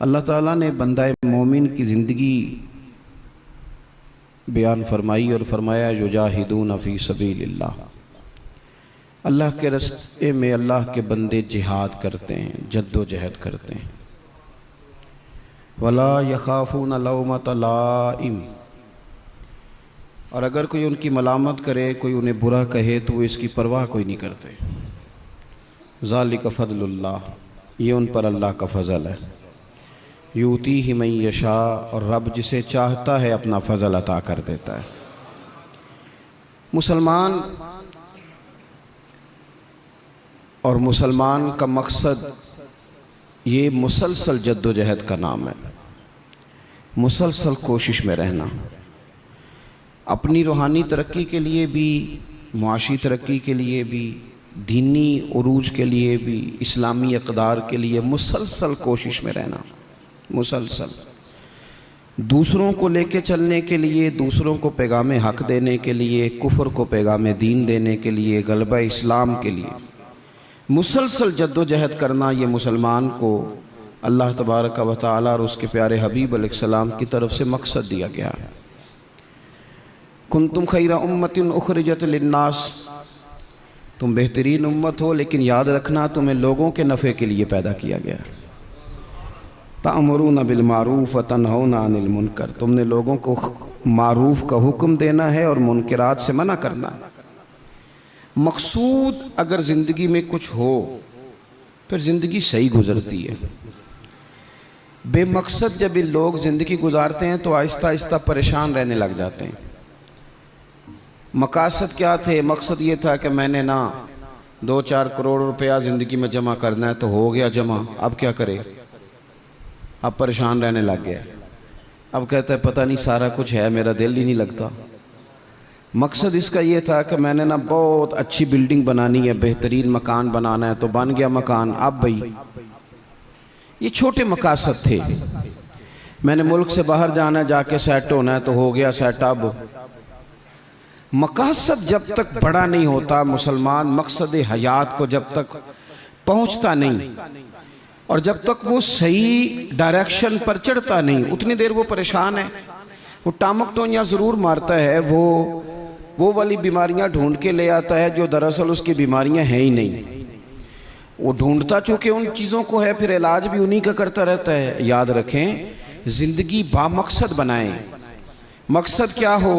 अल्लाह ताला ने बंदा मोमिन की ज़िंदगी बयान फरमाई और फरमाया युजाहिदून फ़ी सबीलिल्लाह, अल्लाह के रास्ते में अल्लाह के बंदे जिहाद करते हैं, जद्दोजहद करते हैं। वला यखाफून लौमत लाइम, और अगर कोई उनकी मलामत करे, कोई उन्हें बुरा कहे तो वो इसकी परवाह कोई नहीं करते। ज़ालिक फ़ज़लुल्लाह, ये उन पर अल्लाह का फ़ज़ल है। यूतीहि मन यशा, और रब जिसे चाहता है अपना फ़ज़ल अता कर देता है। मुसलमान और मुसलमान का मकसद ये मुसलसल जद्दोजहद का नाम है, मुसलसल कोशिश में रहना, अपनी रूहानी तरक्की के लिए भी, मुआशी तरक्की के लिए भी, दीनी उरूज के लिए भी, इस्लामी इक़दार के लिए मुसलसल कोशिश में रहना। मुसलसल दूसरों को लेके चलने के लिए, दूसरों को पैगाम हक़ देने के लिए, कुफ्र को पैगाम दीन देने के लिए, गलबा इस्लाम के लिए मुसलसल जद्दोजहद करना, ये मुसलमान को अल्लाह तबारक व तआला और उसके प्यारे हबीब अलैहिस्सलाम की तरफ से मकसद दिया गया है। कुंतुम खैरा उम्मतिन उखरिजत लिन्नास, तुम बेहतरीन उम्मत हो, लेकिन याद रखना तुम्हें लोगों के नफ़े के लिए पैदा किया गया। तामुरून बिल मारूफ व तनहौना अनिल मुनकर, तुमने लोगों को मारूफ का हुक्म देना है और मुनकरात से मना करना है। मकसूद अगर ज़िंदगी में कुछ हो फिर ज़िंदगी सही गुज़रती है। बेमकसद जब ये लोग ज़िंदगी गुजारते हैं तो आहिस्ता आहिस्ता परेशान रहने लग जाते हैं। मकासद क्या थे? मकसद ये था कि मैंने ना 2-4 करोड़ रुपया ज़िंदगी में जमा करना है, तो हो गया जमा, अब क्या करे? अब परेशान रहने लग गया। अब कहता है पता नहीं सारा कुछ है, मेरा दिल ही नहीं लगता। मकसद इसका ये था कि मैंने ना बहुत अच्छी बिल्डिंग बनानी है, बेहतरीन मकान बनाना है, तो बन गया मकान। अब भाई ये छोटे मकासद थे। मैंने मुल्क से बाहर जाना है, जाके सेट होना है, तो हो गया सेट। अब मकासद जब तक बड़ा नहीं होता, मुसलमान मकसद हयात को जब तक पहुंचता नहीं और जब तक वो सही डायरेक्शन पर चढ़ता नहीं, उतनी देर वो परेशान है। वो टामक टोनियाँ ज़रूर मारता है, वो वाली बीमारियां ढूंढ के ले आता है जो दरअसल उसकी बीमारियां हैं ही नहीं। वो ढूंढता चूँकि उन चीज़ों को है, फिर इलाज भी उन्हीं का करता रहता है। याद रखें, ज़िंदगी बामकसद बनाएं। मकसद क्या हो?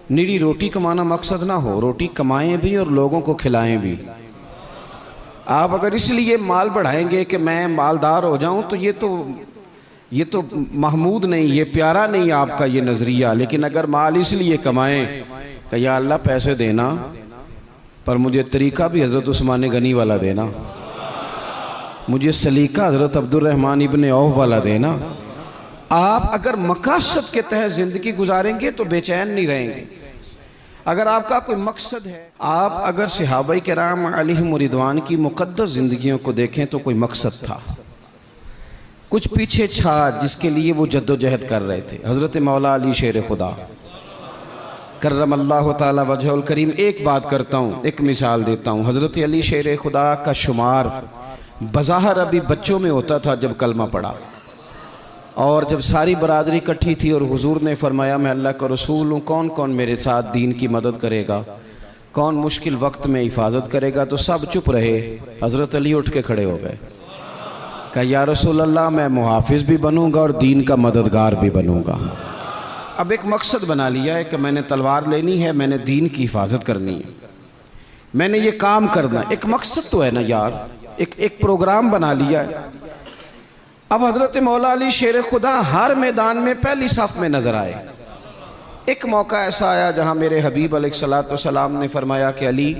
निरी रोटी कमाना मकसद ना हो, रोटी कमाएं भी और लोगों को खिलाएं भी। आप अगर इसलिए माल बढ़ाएंगे कि मैं मालदार हो जाऊं, तो ये तो महमूद नहीं, ये प्यारा नहीं आपका ये नज़रिया। लेकिन अगर माल इसलिए कमाएं कि या अल्लाह पैसे देना, पर मुझे तरीक़ा भी हज़रत उस्मान गनी वाला देना, मुझे सलीका हज़रत अब्दुर्रहमान इब्न औफ वाला देना। आप अगर मकासद के तहत ज़िंदगी गुजारेंगे तो बेचैन नहीं रहेंगे। अगर आपका कोई मकसद है, आप अगर सहाबाए किराम अलैहिम रिदवान की मुक़द्दस ज़िंदगियों को देखें तो कोई मकसद था, कुछ पीछे छा जिसके लिए वो जद्दोजहद कर रहे थे। हज़रत मौला अली शेर खुदा करमल्लाहु ताला वजहुल करीम, एक बात करता हूँ, एक मिसाल देता हूँ। हज़रत अली शेर खुदा का शुमार बज़ाहिर अभी बच्चों में होता था जब कलमा पड़ा, और जब सारी बरादरी इकट्ठी थी और हुजूर ने फरमाया मैं अल्लाह का रसूल हूँ, कौन कौन मेरे साथ दीन की मदद करेगा, कौन मुश्किल वक्त में हिफाजत करेगा, तो सब चुप रहे। हज़रत अली उठ के खड़े हो गए, कहा या रसूल अल्लाह, मैं मुहाफिज भी बनूंगा और दीन का मददगार भी बनूंगा। अब एक मकसद बना लिया है कि मैंने तलवार लेनी है, मैंने दीन की हिफाजत करनी है, मैंने ये काम करना। एक मकसद तो है ना यार, एक प्रोग्राम बना लिया है। अब हज़रत मौला अली शेर खुदा हर मैदान में पहली सफ़ में नज़र आए। एक मौका ऐसा आया जहाँ मेरे हबीब अलैहिस्सलाम ने फरमाया कि अली,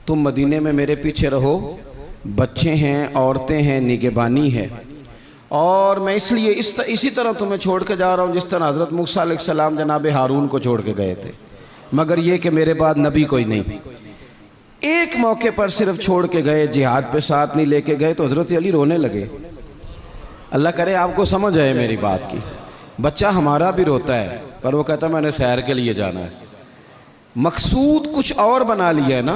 तुम मदीने में मेरे पीछे रहो, बच्चे हैं, औरतें हैं, निगहबानी है, और मैं इसलिए इसी तरह तुम्हें छोड़ के जा रहा हूँ जिस तरह हज़रत मूसा अलैहिस्सलाम जनाब हारून को छोड़ के गए थे, मगर ये कि मेरे बाद नबी कोई नहीं। एक मौके पर सिर्फ छोड़ के गए, जिहाद पे साथ नहीं लेके गए, तो हज़रत अली रोने लगे। अल्लाह करे आपको समझ आए मेरी बात की। बच्चा हमारा भी रोता है, पर वो कहता मैंने सैर के लिए जाना है। मकसूद कुछ और बना लिया है ना,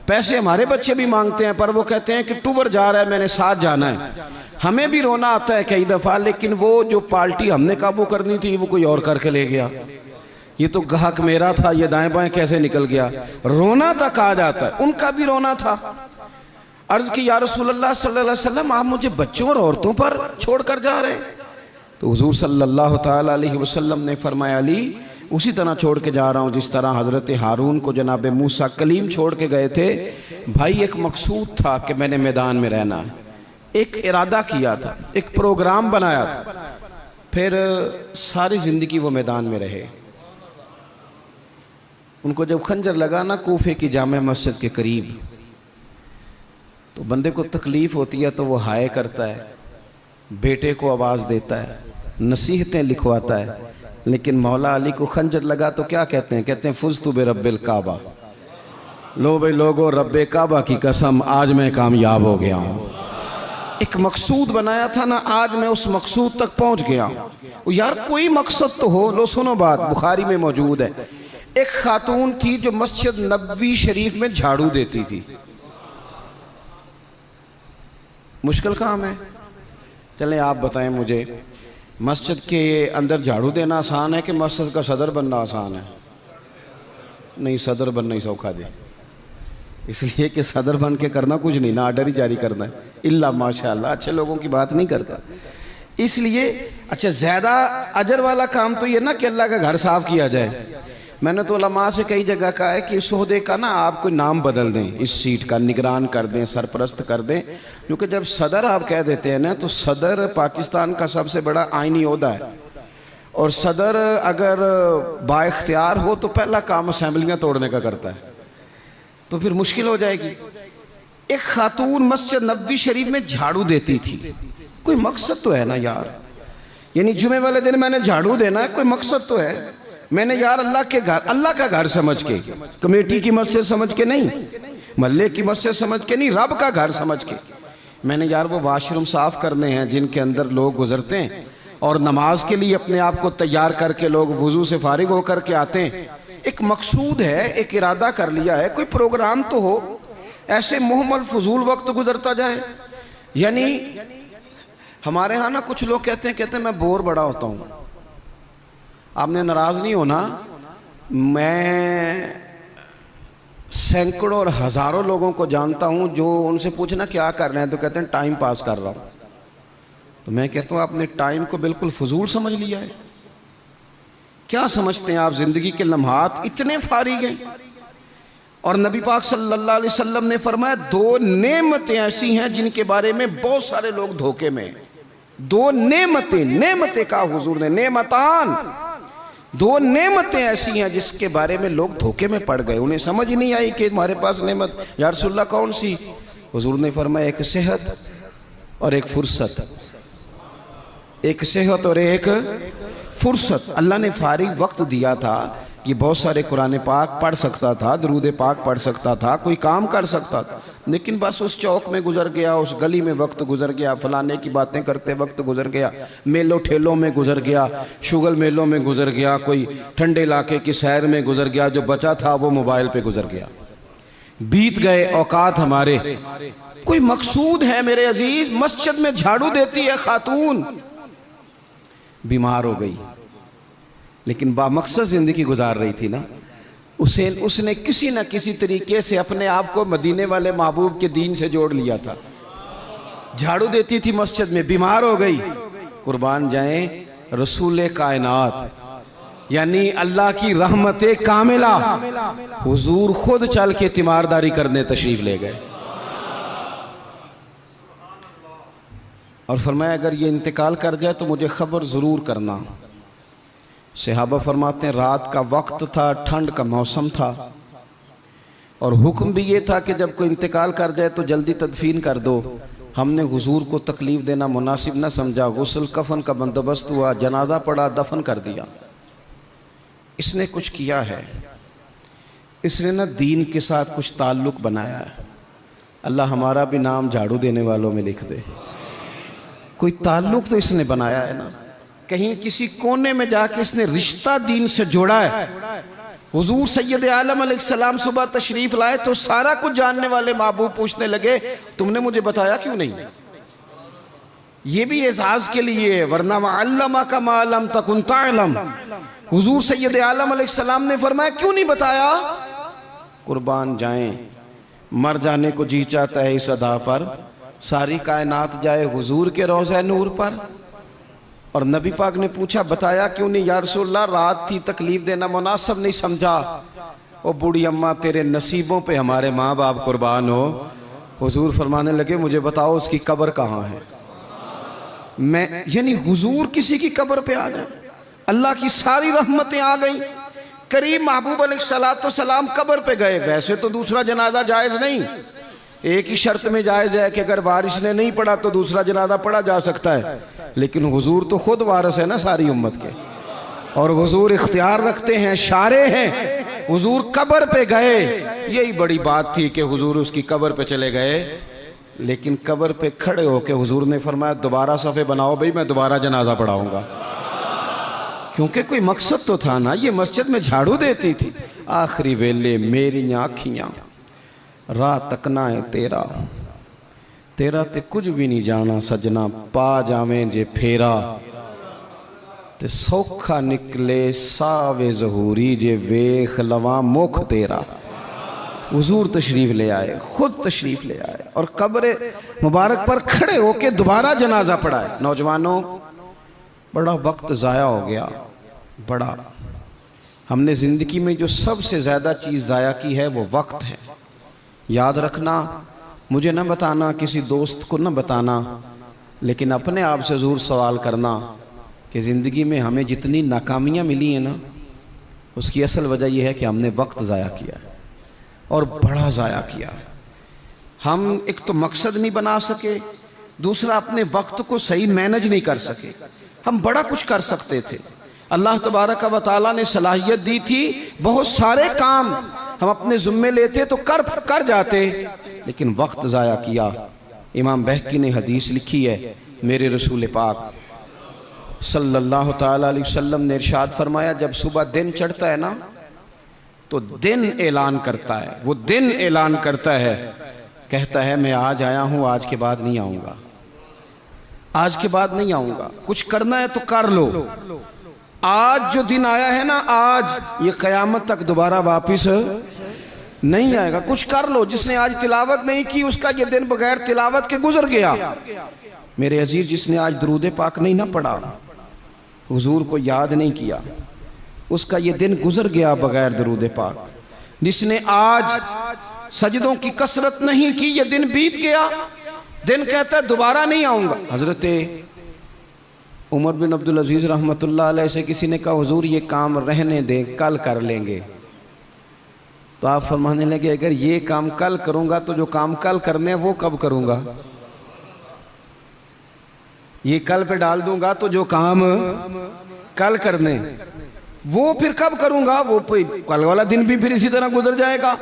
पैसे हमारे बच्चे भी मांगते हैं, पर वो कहते हैं कि टूर जा रहा है, मैंने साथ जाना है। हमें भी रोना आता है कई दफ़ा, लेकिन वो जो पार्टी हमने काबू करनी थी वो कोई और करके ले गया। ये तो ग्राहक मेरा था, ये दाएं बाएं कैसे निकल गया। रोना तक आ जाता है, उनका भी रोना था। अर्ज की या रसूलल्लाह सल्लल्लाहु अलैहि वसल्लम, आप मुझे बच्चों और औरतों पर छोड़कर जा रहे हैं? तो हुजूर सल्लल्लाहु ताला अलैहि वसल्लम ने फरमाया, अली उसी तरह छोड़ के जा रहा हूँ जिस तरह हज़रत हारून को जनाब मूसा कलीम छोड़ के गए थे। भाई एक मकसूद था कि मैंने मैदान में रहना है, एक इरादा किया था, एक प्रोग्राम बनाया था, फिर सारी ज़िंदगी वो मैदान में रहे। उनको जब खंजर लगा ना कूफे की जामे मस्जिद के करीब, तो बंदे को तकलीफ़ होती है तो वो हाय करता है, बेटे को आवाज़ देता है, नसीहतें लिखवाता है। लेकिन मौला अली को खंजर लगा तो क्या कहते हैं? कहते हैं फुज़्तु बिरब्बिल काबा। लो भाई लोगो, रब्बे काबा की कसम, आज मैं कामयाब हो गया हूँ। एक मकसूद बनाया था ना, आज मैं उस मकसूद तक पहुँच गया हूँ। यार कोई मकसद तो हो। लो सुनो बात, बुखारी में मौजूद है। एक खातून थी जो मस्जिद नबवी शरीफ में झाड़ू देती थी। मुश्किल काम है? चलें आप बताएं मुझे, मस्जिद के अंदर झाड़ू देना आसान है कि मस्जिद का सदर बनना आसान है? नहीं, सदर बनना ही सौखा दे, इसलिए कि सदर बन के करना कुछ नहीं ना, आर्डर ही जारी करना है। इल्ला माशाअल्लाह, अच्छे लोगों की बात नहीं करता। इसलिए अच्छा, ज़्यादा अजर वाला काम तो ये ना कि अल्लाह का घर साफ किया जाए। मैंने तो उलमा से कई जगह कहा है कि इस ओहदे का ना आप कोई नाम बदल दें, इस सीट का निगरान कर दें, सरपरस्त कर दें। क्योंकि जब सदर आप कह देते हैं ना, तो सदर पाकिस्तान का सबसे बड़ा आइनी ओहदा है, और सदर अगर बाइख्तियार हो तो पहला काम असेंबलियाँ तोड़ने का करता है, तो फिर मुश्किल हो जाएगी। एक खातून मस्जिद नबवी शरीफ में झाड़ू देती थी, कोई मकसद तो है ना यार। यानी जुमे वाले दिन मैंने झाड़ू देना है, कोई मकसद तो है। मैंने यार अल्लाह के घर, अल्लाह का घर समझ के, कमेटी की मस्जिद समझ के नहीं, महल्ले की मस्जिद समझ के नहीं, रब का घर समझ के मैंने यार वो वाशरूम साफ करने हैं जिनके अंदर लोग गुजरते हैं, और नमाज के लिए अपने आप को तैयार करके लोग वुजू से फारिग होकर के आते हैं। एक मकसूद है, एक इरादा कर लिया है, कोई प्रोग्राम तो हो। ऐसे मुहम्मल फजूल वक्त गुजरता जाए। यानी हमारे यहाँ ना कुछ लोग कहते हैं मैं बोर बड़ा होता हूँ। आपने नाराज़ नहीं होना, मैं सैकड़ों और हज़ारों लोगों को जानता हूँ जो उनसे पूछना क्या कर रहे हैं तो कहते हैं टाइम पास कर रहा हूँ। तो मैं कहता हूँ आपने टाइम को बिल्कुल फजूल समझ लिया है। क्या समझते हैं आप? ज़िंदगी के लम्हात इतने फारिग हैं। और नबी पाक सल्लल्लाहु अलैहि वसल्लम ने फरमाया, दो नेमतें ऐसी हैं जिनके बारे में बहुत सारे लोग धोखे में। दो नेमतें, नेमतें का हुजूर ने, नेमतान, दो नेमतें ऐसी हैं जिसके बारे में लोग धोखे में पड़ गए। उन्हें समझ ही नहीं आई कि हमारे पास नेमत, या रसूलल्लाह कौन सी? हुजूर ने फरमाया, एक सेहत और एक फुर्सत। एक सेहत और एक फुर्सत। अल्लाह ने फारिग वक्त दिया था कि बहुत सारे कुरान पाक पढ़ सकता था, दरूद पाक पढ़ सकता था, कोई काम कर सकता था, लेकिन बस उस चौक में गुजर गया, उस गली में वक्त गुजर गया, फलाने की बातें करते वक्त गुजर गया, मेलों ठेलों में गुजर गया, शुगल मेलों में गुजर गया, कोई ठंडे इलाके की सैर में गुजर गया, जो बचा था वो मोबाइल पे गुजर गया। बीत गए औकात हमारे। कोई मकसूद है मेरे अजीज? मस्जिद में झाड़ू देती है खातून, बीमार हो गई, लेकिन बामकसद ज़िंदगी गुजार रही थी ना। उसने किसी न किसी तरीके से अपने आप को मदीने वाले महबूब के दीन से जोड़ लिया था। झाड़ू देती थी मस्जिद में, बीमार हो गई। कुर्बान जाएं रसूल कायनात, यानी अल्लाह की रहमत कामिला, हुजूर खुद चल के तीमारदारी करने तशरीफ ले गए और फरमाया, अगर ये इंतकाल कर जाए तो मुझे खबर ज़रूर करना। सहाबा फरमाते हैं, रात का वक्त था, ठंड का मौसम था, और हुक्म भी ये था कि जब कोई इंतकाल कर जाए तो जल्दी तदफीन कर दो। हमने हुजूर को तकलीफ़ देना मुनासिब न समझा, गुस्ल कफन का बंदोबस्त हुआ, जनाजा पड़ा, दफन कर दिया। इसने कुछ किया है, इसने ना दीन के साथ कुछ ताल्लुक़ बनाया है। अल्लाह हमारा भी नाम झाड़ू देने वालों में लिख दे। कोई ताल्लुक़ तो इसने बनाया है ना, कहीं किसी कोने में जाके इसने रिश्ता दीन से जोड़ा है। हुजूर सैयद आलम अलैहिस्सलाम सुबह तशरीफ लाए तो सारा कुछ जानने वाले महबूब पूछने लगे, तुमने मुझे बताया क्यों नहीं? ये भी एजाज के लिए है, वरना अल्लमा का मालम तकुन तालम। हुजूर सैयद आलम अलैहिस्सलाम ने फरमाया क्यों नहीं बताया? कुर्बान जाएं, मर जाने को जी चाहता है इस अदा पर, सारी कायनात जाए हुजूर के रोज़ा नूर पर। और नबी पाक ने पूछा बताया क्यों नहीं? या रसूलल्लाह रात थी, तकलीफ देना मुनासिब नहीं समझा। ओ बूढ़ी अम्मा तेरे नसीबों पे हमारे माँ बाप कुर्बान हो। हुजूर फरमाने लगे मुझे बताओ उसकी कब्र कहाँ है? मैं यानी हुजूर किसी की कब्र पे आ जाए, अल्लाह की सारी रहमतें आ गई। करीम महबूब अलैहिस्सलाम कब्र पे गए। वैसे तो दूसरा जनाजा जायज़ नहीं, एक ही शर्त में जायज़ है कि अगर वारिस ने नहीं पढ़ा तो दूसरा जनाजा पढ़ा जा सकता है, लेकिन हुजूर तो खुद वारिस है ना सारी उम्मत के, और हुजूर इख्तियार रखते हैं, शारे हैं। हुजूर कब्र पे गए, यही बड़ी बात थी कि हुजूर उसकी कब्र पे चले गए। लेकिन कब्र पे खड़े होके हुजूर ने फरमाया दोबारा सफ़े बनाओ भाई, मैं दोबारा जनाजा पढ़ाऊंगा। क्योंकि कोई मकसद तो था ना, ये मस्जिद में झाड़ू देती थी। आखिरी वेले मेरी आँखियाँ राह तकना है तेरा, तेरा ते कुछ भी नहीं जाना सजना, पा जावें जे फेरा ते सौखा निकले सावे जहूरी, जे वेख लवा मुख तेरा। हुजूर तशरीफ ले आए, खुद तशरीफ ले आए और कब्र मुबारक पर खड़े होके दोबारा जनाजा पढ़ाए। नौजवानों बड़ा वक्त ज़ाया हो गया, बड़ा। हमने ज़िंदगी में जो सबसे ज़्यादा चीज़ ज़ाया की है वो वक्त है। याद रखना, मुझे न बताना, किसी दोस्त को न बताना, लेकिन अपने आप से ज़रूर सवाल करना कि ज़िंदगी में हमें जितनी नाकामियाँ मिली हैं ना, उसकी असल वजह यह है कि हमने वक्त ज़ाया किया है, और बड़ा ज़ाया किया। हम एक तो मकसद नहीं बना सके, दूसरा अपने वक्त को सही मैनेज नहीं कर सके। हम बड़ा कुछ कर सकते थे, अल्लाह तबारक व तआला ने सलाहियत दी थी, बहुत सारे काम हम अपने ज़िम्मे लेते तो कर जाते, लेकिन वक्त ज़ाया किया। इमाम बहकी ने हदीस लिखी है, मेरे रसूल पाक सल्लल्लाहु ताला अलैहि वसल्लम ने इरशाद फरमाया, जब सुबह दिन चढ़ता है ना तो दिन ऐलान करता है, वो दिन ऐलान करता है, कहता है मैं आज आया हूँ, आज के बाद नहीं आऊँगा, आज के बाद नहीं आऊँगा। कुछ करना है तो कर लो। आज जो दिन आया है ना, आज ये क़यामत तक दोबारा वापिस नहीं आएगा। कुछ कर लो। जिसने आज तिलावत नहीं की उसका ये दिन बगैर तिलावत के गुजर गया। मेरे अजीज, जिसने आज दरूद पाक नहीं ना पढ़ा, हुजूर को याद नहीं किया, उसका ये दिन गुजर गया बगैर दरूद पाक। जिसने आज सजदों की कसरत नहीं की, ये दिन बीत गया। दिन कहता है दोबारा नहीं आऊँगा। हज़रत उमर बिन अब्दुल अजीज़ रहमतुल्लाह अलैह से किसी ने कहा हुजूर ये काम रहने दें, कल कर लेंगे। तो आप फरमाने लगे अगर ये काम कल करूँगा तो जो काम कल करने हैं वो कब करूँगा? ये कल पे डाल दूंगा तो जो काम कल करने वो फिर कब करूँगा? वो कल वाला दिन भी फिर इसी तरह गुजर जाएगा।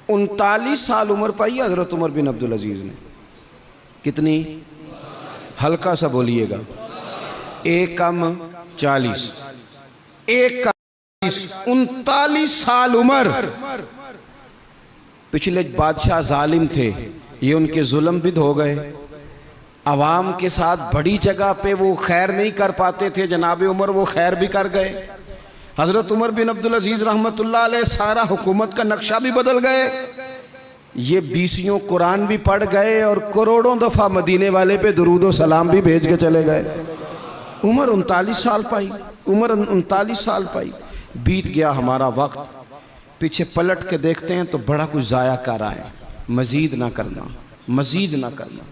39 साल उम्र पाई हज़रत उमर बिन अब्दुल अजीज़ ने। कितनी? हल्का सा बोलिएगा। 1 कम 40, 1 का 39 साल उम्र। पिछले बादशाह जालिम थे, ये उनके जुल्म बिद हो गए। अवाम के साथ बड़ी जगह पे वो खैर नहीं कर पाते थे, जनाब उमर वो खैर भी कर गए। हज़रत उमर बिन अब्दुल अजीज़ रहमतुल्लाह अलैह सारा हुकूमत का नक्शा भी बदल गए। ये 20 कुरान भी पढ़ गए और करोड़ों दफ़ा मदीने वाले पे दुरूद व सलाम भी भेज के चले गए। उम्र 39 साल पाई, उम्र 39 साल पाई। बीत गया हमारा वक्त। पीछे पलट के देखते हैं तो बड़ा कुछ ज़ाया कर आए। मज़ीद ना करना, मज़ीद ना करना।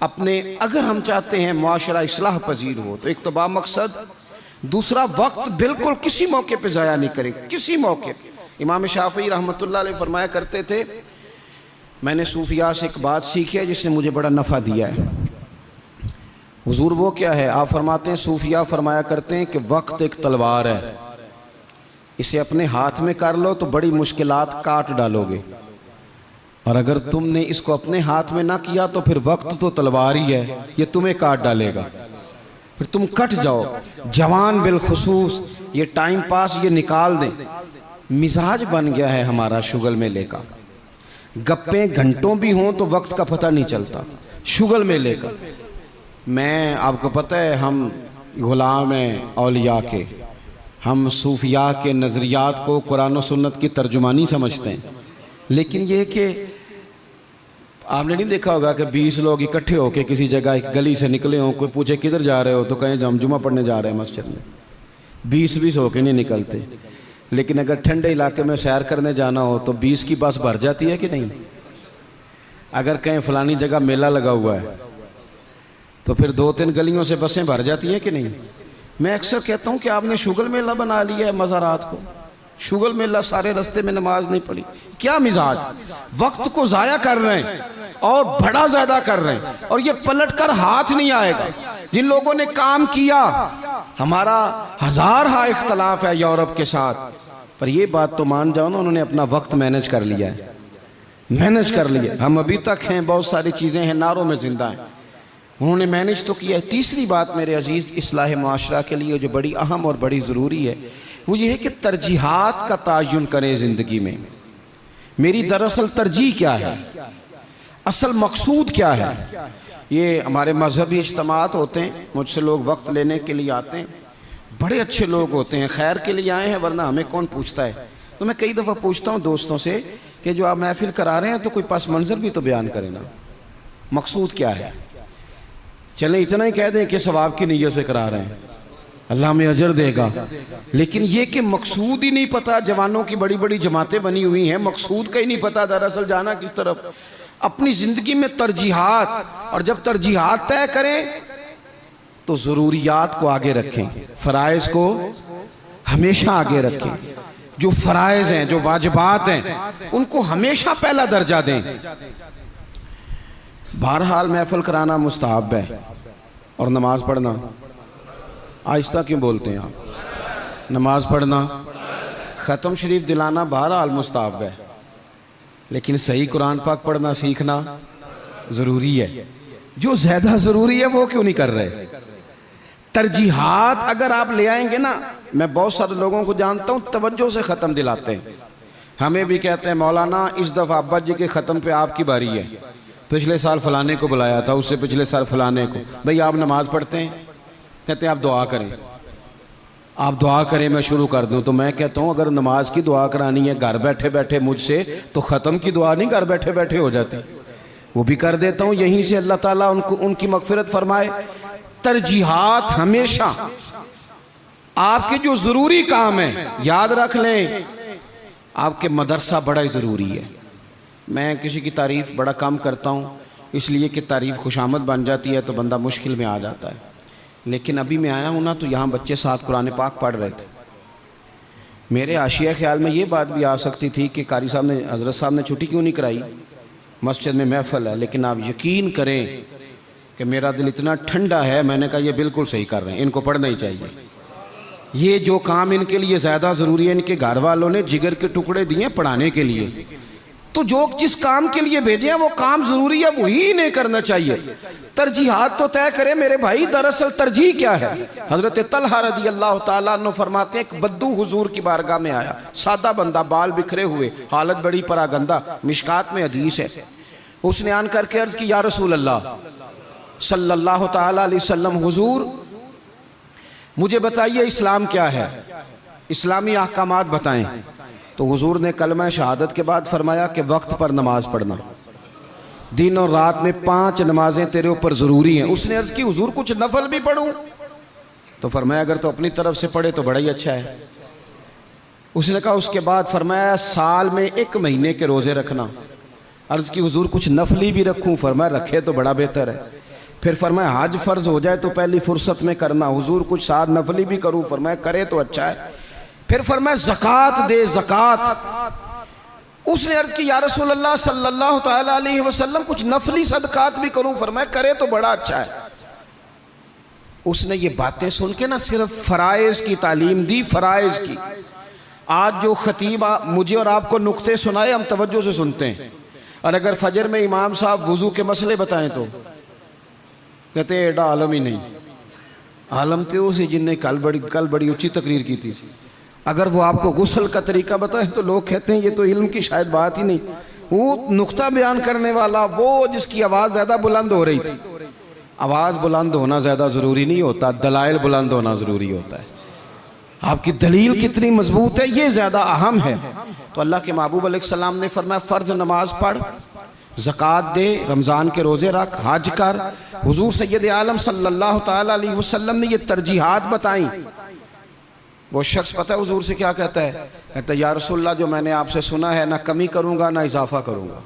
अपने अगर हम चाहते हैं मुआशरा इस्लाह पजीर हो तो एक तो बामकसद, दूसरा वक्त बिल्कुल किसी मौके पे ज़ाया नहीं करें, किसी मौके पे। इमाम शाफ़ी रहमतुल्लाह अलैह फरमाया करते थे, मैंने सूफिया से एक बात सीखी है जिसने मुझे बड़ा नफ़ा दिया है। हुजूर वो क्या है? आप फरमाते हैं, सूफिया फरमाया करते हैं कि वक्त एक तलवार है, इसे अपने हाथ में कर लो तो बड़ी मुश्किलात काट डालोगे, और अगर तुमने इसको अपने हाथ में ना किया तो फिर वक्त तो तलवार ही है, ये तुम्हें काट डालेगा, फिर तुम कट जाओ। जवान बिलखुसूस ये टाइम पास ये निकाल दें। मिजाज बन गया है हमारा शुगल मेले का। गप्पे घंटों भी हों तो वक्त का पता नहीं चलता। शुगल मेले का, मैं आपको पता है हम गुलाम हैं औलिया के, हम सूफिया के नज़रियात को कुरान और सुन्नत की तर्जुमानी समझते हैं। लेकिन ये कि आपने नहीं देखा होगा कि 20 लोग इकट्ठे होकर किसी जगह एक गली से निकले हों, कोई पूछे किधर जा रहे हो तो कहें हम जुमा पढ़ने जा रहे हैं मस्जिद में। 20-20 होके नहीं निकलते। लेकिन अगर ठंडे इलाके में सैर करने जाना हो तो 20 की बस भर जाती है कि नहीं। अगर कहीं फलानी जगह मेला लगा हुआ है तो फिर 2-3 गलियों से बसें भर जाती हैं कि नहीं। मैं अक्सर कहता हूँ कि आपने शुगल मेला बना लिया है मज़ारात को। शुगल मेला, सारे रास्ते में नमाज नहीं पढ़ी, क्या मिजाज, वक्त को ज़ाया कर रहे हैं और बड़ा ज़्यादा कर रहे हैं, और ये पलट कर हाथ नहीं आएगा। जिन लोगों ने काम किया, हमारा हज़ार हा इख्तलाफ है यूरोप के साथ, पर ये बात तो मान जाओ ना, उन्होंने अपना वक्त मैनेज कर लिया है, मैनेज कर लिया। हम अभी तक हैं, बहुत सारी चीज़ें हैं, नारों में जिंदा हैं, उन्होंने मैनेज तो किया है। तीसरी बात मेरे अजीज़, इस्लाह माशरा के लिए जो बड़ी अहम और बड़ी ज़रूरी है वो ये है कि तरजीहात का तयन करें ज़िंदगी में। मेरी दरअसल तरजीह क्या है, असल मकसूद क्या है। ये हमारे मजहबी इज्तिमात होते हैं, मुझसे लोग वक्त लेने के लिए आते हैं, बड़े अच्छे लोग होते हैं, खैर के लिए आए हैं, वरना हमें कौन पूछता है। तो मैं कई दफ़ा पूछता हूँ दोस्तों से कि जो आप महफिल करा रहे हैं तो कोई पस मंज़र भी तो बयान करें ना, मकसूद क्या है। चलें इतना ही कह दें कि सवाब की नीयत से करा रहे हैं, अल्लाह में अजर देगा, लेकिन ये कि मकसूद ही नहीं पता। जवानों की बड़ी बड़ी जमातें बनी हुई हैं, मकसूद का ही नहीं पता दरअसल जाना किस तरफ। अपनी ज़िंदगी में तरजीहात, और जब तरजीहात तय करें तो ज़रूरियात को आगे रखें, फ़राइज़ को हमेशा आगे रखें। जो फ़राइज़ हैं, जो वाजिबात हैं, उनको हमेशा पहला दर्जा दें। बहरहाल महफिल कराना मुस्तहब है और नमाज पढ़ना, आहिस्ता क्यों बोलते हैं आप, नमाज पढ़ना, ख़त्म शरीफ दिलाना बहरहाल मुस्तहब है, लेकिन सही कुरान पाक पढ़ना सीखना ज़रूरी है। जो ज़्यादा ज़रूरी है वो क्यों नहीं कर रहे। तरजीहात अगर आप ले आएंगे ना, मैं बहुत सारे लोगों को जानता हूँ तवज्जो से ख़त्म दिलाते हैं। हमें भी कहते हैं मौलाना इस दफ़ा अब्बा जी के ख़त्म पे आपकी बारी है, पिछले साल फलाने को बुलाया था, उससे पिछले साल फलाने को। भाई आप नमाज पढ़ते हैं, कहते हैं आप दुआ करें, आप दुआ करें मैं शुरू कर दूं। तो मैं कहता हूं अगर नमाज की दुआ करानी है घर बैठे बैठे मुझसे, तो ख़त्म की दुआ नहीं घर बैठे बैठे हो जाती, वो भी कर देता हूं। यहीं से अल्लाह ताला उनको उनकी मगफिरत फरमाए। तरजीहात हमेशा आपके जो ज़रूरी काम है, याद रख लें, आपके मदरसा बड़ा ही ज़रूरी है। मैं किसी की तारीफ़ बड़ा कम करता हूँ, इसलिए कि तारीफ़ खुशामद बन जाती है तो बंदा मुश्किल में आ जाता है। लेकिन अभी मैं आया हूँ ना, तो यहाँ बच्चे साथ कुरान पाक पढ़ रहे थे। मेरे आशिया ख्याल में ये बात भी आ सकती थी कि कारी साहब ने, हज़रत साहब ने छुट्टी क्यों नहीं कराई, मस्जिद में महफिल है। लेकिन आप यकीन करें कि मेरा दिल इतना ठंडा है, मैंने कहा ये बिल्कुल सही कर रहे हैं, इनको पढ़ना ही चाहिए। ये जो काम इनके लिए ज़्यादा ज़रूरी है, इनके घर वालों ने जिगर के टुकड़े दिए पढ़ाने के लिए, तो जो जिस काम के लिए भेजे हैं वो काम ज़रूरी है, वही नहीं करना चाहिए। तरजीहात तो तय करें मेरे भाई। दरअसल तरजीह क्या है, हज़रत तलहा रज़ी अल्लाह ताला अन्हु फरमाते हैं, एक बद्दू हुजूर की बारगाह में आया, सादा बंदा, बाल बिखरे हुए, हालत बड़ी परागंदा, मिशकात में हदीस है। उसने आन करके अर्ज़ की, या रसूल अल्लाह सल्लल्लाहु ताला अलैहि वसल्लम, हुजूर मुझे बताइए इस्लाम क्या है, इस्लामी अहकामात बताएं। तो हुजूर ने कलमा शहादत के बाद फरमाया कि वक्त पर नमाज पढ़ना, दिन और रात में 5 नमाजें तेरे ऊपर ज़रूरी हैं। उसने अर्ज़ की, हुजूर कुछ नफल भी पढ़ूं? तो फरमाया अगर तो अपनी तरफ से पढ़े तो बड़ा ही अच्छा है। उसने कहा, उसके बाद फरमाया साल में 1 महीने के रोज़े रखना। अर्ज़ की, हुजूर कुछ नफली भी रखूँ? फरमाया रखे तो बड़ा बेहतर है। फिर फरमाया हज फ़र्ज़ हो जाए तो पहली फुर्सत में करना। हुजूर कुछ साथ नफली भी करूँ? फरमाया करे तो अच्छा है। फिर फरमाया ज़कात दे, ज़कात। उसने अर्ज़ की, या रसूल अल्लाह सल्लल्लाहु ताला अलैहि वसल्लम कुछ नफली सदकात भी करूँ? फरमाया करे तो बड़ा अच्छा है। उसने ये बातें सुन के ना सिर्फ फ़राइज़ की तालीम दी, फ़राइज़ की। आज जो खतीब मुझे और आपको नुक्ते सुनाए, हम तवज्जो से सुनते हैं, और अगर फजर में इमाम साहब वज़ू के मसले बताएं तो कहते हैं एडा आलम ही नहीं। आलम तो उसी जिनने कल बड़ी ऊंची तकरीर की थी, अगर वो आपको गुस्ल का तरीका बताए तो लोग कहते हैं ये तो इल्म की शायद बात ही नहीं। वो नुक्ता बयान करने वाला, वो जिसकी आवाज़ ज़्यादा बुलंद हो रही थी। आवाज़ बुलंद होना ज़्यादा ज़रूरी नहीं होता, दलाइल बुलंद होना ज़रूरी होता है। आपकी दलील कितनी मजबूत है ये ज़्यादा अहम है। तो अल्लाह के महबूब अलैहिस्सलाम ने फरमाया फ़र्ज नमाज पढ़, ज़कात दे, रमज़ान के रोज़े रख, हज कर। हुजूर सैयद आलम सल्लल्लाहु ताला अलैहि वसल्लम ने ये तरजीहात बताई। वो शख्स पता है हुजूर से क्या कहता है? कहता है या रसूलल्लाह जो मैंने आपसे सुना है ना कमी करूँगा ना इजाफा करूँगा।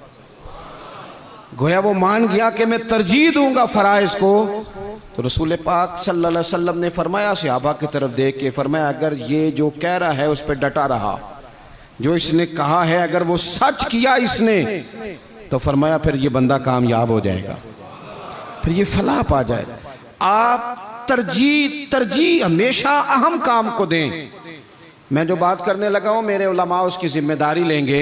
गोया वो मान गया कि मैं तरजीह दूंगा फ़राइज़ को। तो रसूल पाक सल्लल्लाहु अलैहि वसल्लम ने फरमाया सहाबा की तरफ देख के फरमाया अगर ये जो कह रहा है उस पर डटा रहा, जो इसने कहा है अगर वो सच किया इसने, तो फरमाया फिर ये बंदा कामयाब हो जाएगा, फिर ये फलाह पा जाएगा। आप तरजीह हमेशा अहम काम को दें। मैं जो बात करने लगा हूँ मेरे उलमा उसकी जिम्मेदारी लेंगे।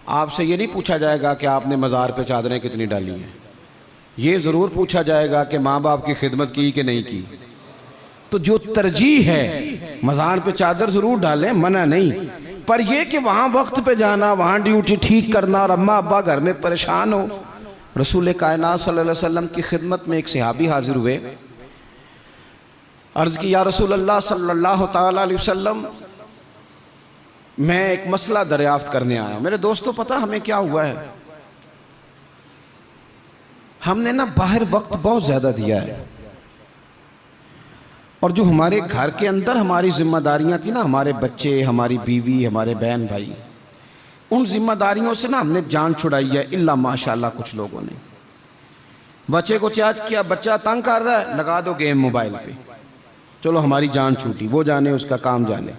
आपसे ये नहीं पूछा जाएगा कि आपने मज़ार पे चादरें कितनी डाली हैं, ये ज़रूर पूछा जाएगा कि माँ बाप की खिदमत की कि नहीं की। तो जो तरजीह है मज़ार पे चादर ज़रूर डालें, मना नहीं, पर यह कि वहाँ वक्त पे जाना, वहाँ ड्यूटी ठीक करना और अम्मा अब्बा घर में परेशान हो। रसूल कायनात सल्लल्लाहु अलैहि वसल्लम की खिदमत में एक सहाबी हाजिर हुए, अर्ज़ की या रसूल अल्लाह सल्लल्लाहु ताला अलैहि वसल्लम मैं एक मसला दरियाफ्त करने आया। मेरे दोस्तों पता हमें क्या हुआ है, हमने ना बाहर वक्त बहुत ज़्यादा दिया है और जो हमारे घर के अंदर हमारी जिम्मेदारियां थी ना, हमारे बच्चे, हमारी बीवी, हमारे बहन भाई, उन जिम्मेदारियों से ना हमने जान छुड़ाई है। इल्ला माशाल्लाह कुछ लोगों ने बच्चे को चार्ज किया, बच्चा तंग कर रहा है, लगा दो गेम मोबाइल पे, चलो हमारी जान छूटी, वो जाने उसका काम जाने।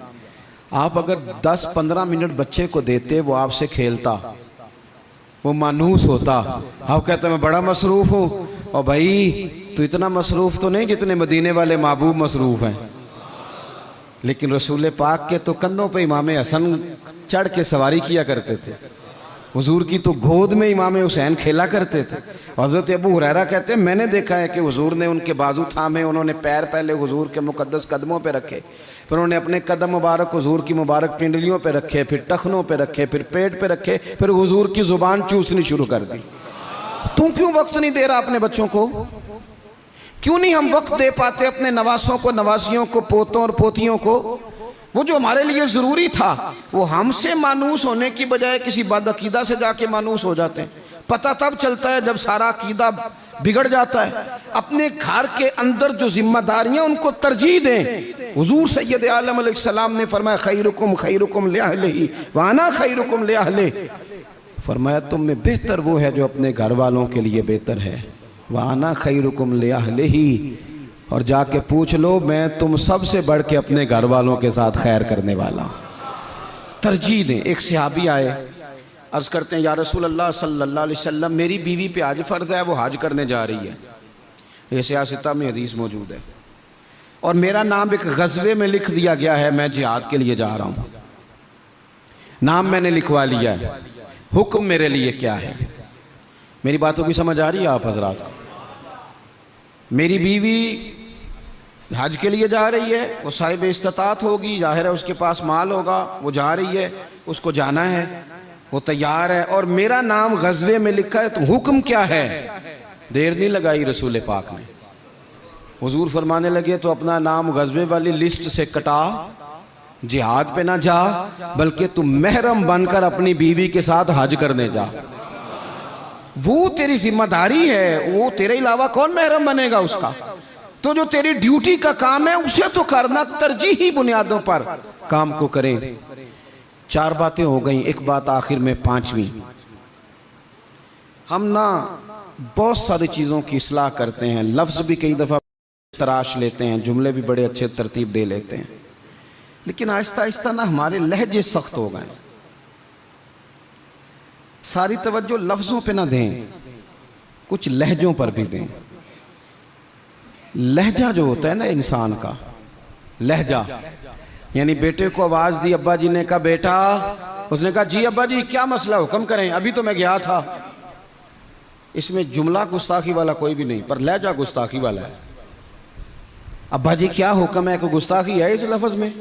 आप अगर 10-15 मिनट बच्चे को देते वो आपसे खेलता, वो मानूस होता। आप कहते मैं बड़ा मसरूफ़ हूँ, और भाई तो इतना मसरूफ़ तो नहीं जितने मदीने वाले महबूब मसरूफ़ हैं। लेकिन रसूल पाक के तो कंधों पे इमाम हसन चढ़ के सवारी किया करते थे, हुजूर की तो गोद में इमाम हुसैन खेला करते थे। हज़रत अबू हुरैरा कहते हैं मैंने देखा है कि हुजूर ने उनके बाजू थामे, उन्होंने पैर पहले हुजूर के मुकद्दस कदमों पे रखे, फिर उन्होंने अपने कदम मुबारक हुजूर की मुबारक पिंडलियों पे रखे, फिर टखनों पे रखे, फिर पेट पे रखे, फिर हुजूर की ज़ुबान चूसनी शुरू कर दी। तू क्यों वक्त नहीं दे रहा अपने बच्चों को? क्यों नहीं हम वक्त दे पाते अपने नवासों को, नवासियों को, पोतों और पोतियों को? वो जो हमारे लिए ज़रूरी था वो हमसे मानूस होने की बजाय किसी बदअकीदा से जाके मानूस हो जाते हैं। पता तब चलता है जब सारा अकीदा बिगड़ जाता है। अपने घर के अंदर जो जिम्मेदारियां उनको तरजीह दें। हुजूर सैयद आलम अलैहिस्सलाम ने फरमाया खैरुकुम खैरुकुम लिअहलिही व अना खैरुकुम लिअहलिही, फरमाया तुम में बेहतर वो है जो अपने घर वालों के लिए बेहतर है। व अना खैरुकुम लिअहलिही, और जाके पूछ लो मैं तुम सबसे बढ़ के अपने घर वालों के साथ खैर करने वाला। तरजीह दें। एक सहाबी आए, अर्ज़ करते हैं या रसूल अल्लाह सल्लल्लाहु अलैहि वसल्लम मेरी बीवी पे हज फ़र्ज़ है, वो हज करने जा रही है, ये सियासता में हदीस मौजूद है, और मेरा नाम एक गज़वे में लिख दिया गया है, मैं जिहाद के लिए जा रहा हूँ, नाम मैंने लिखवा लिया है, हुक्म मेरे लिए क्या है? मेरी बातों की समझ आ रही है आप हजरात को? मेरी बीवी हज के लिए जा रही है, वो साहिब इस्तात होगी, जाहिर है उसके पास माल होगा, वो जा रही है, उसको जाना है, वो तैयार है, और मेरा नाम गज़वे में लिखा है, तो हुक्म क्या है? देर नहीं लगाई रसूल पाक ने, हुजूर फरमाने लगे तो अपना नाम गज़वे वाली लिस्ट से कटा, जिहाद पे ना जा, बल्कि तुम महरम बनकर अपनी बीवी के साथ हज करने जा। वो तेरी जिम्मेदारी है, वो तेरे अलावा कौन महरम बनेगा उसका? तो जो तेरी ड्यूटी का काम है उसे तो करना, तरजीही बुनियादों पर काम को करें। 4 बातें हो गई, एक बात आखिर में 5वीं। हम ना बहुत सारी चीज़ों की इस्लाह करते हैं, लफ्ज़ भी कई दफ़ा तराश लेते हैं, जुमले भी बड़े अच्छे तरतीब दे लेते हैं, लेकिन आहिस्ता आहिस्ता ना हमारे लहजे सख्त हो गए। सारी तवज्जो लफ्ज़ों पे ना दें, कुछ लहजों पर भी दें। लहजा जो होता है ना इंसान का, लहजा यानी बेटे को आवाज़ दी, अब्बा जी ने कहा बेटा, उसने कहा जी अब्बा जी क्या मसला, हुक्म करें, अभी तो मैं गया था। इसमें जुमला गुस्ताखी वाला कोई भी नहीं, पर लहजा गुस्ताखी वाला है। अब्बा जी क्या हुक्म है, कोई गुस्ताखी है इस लफ्ज़ में?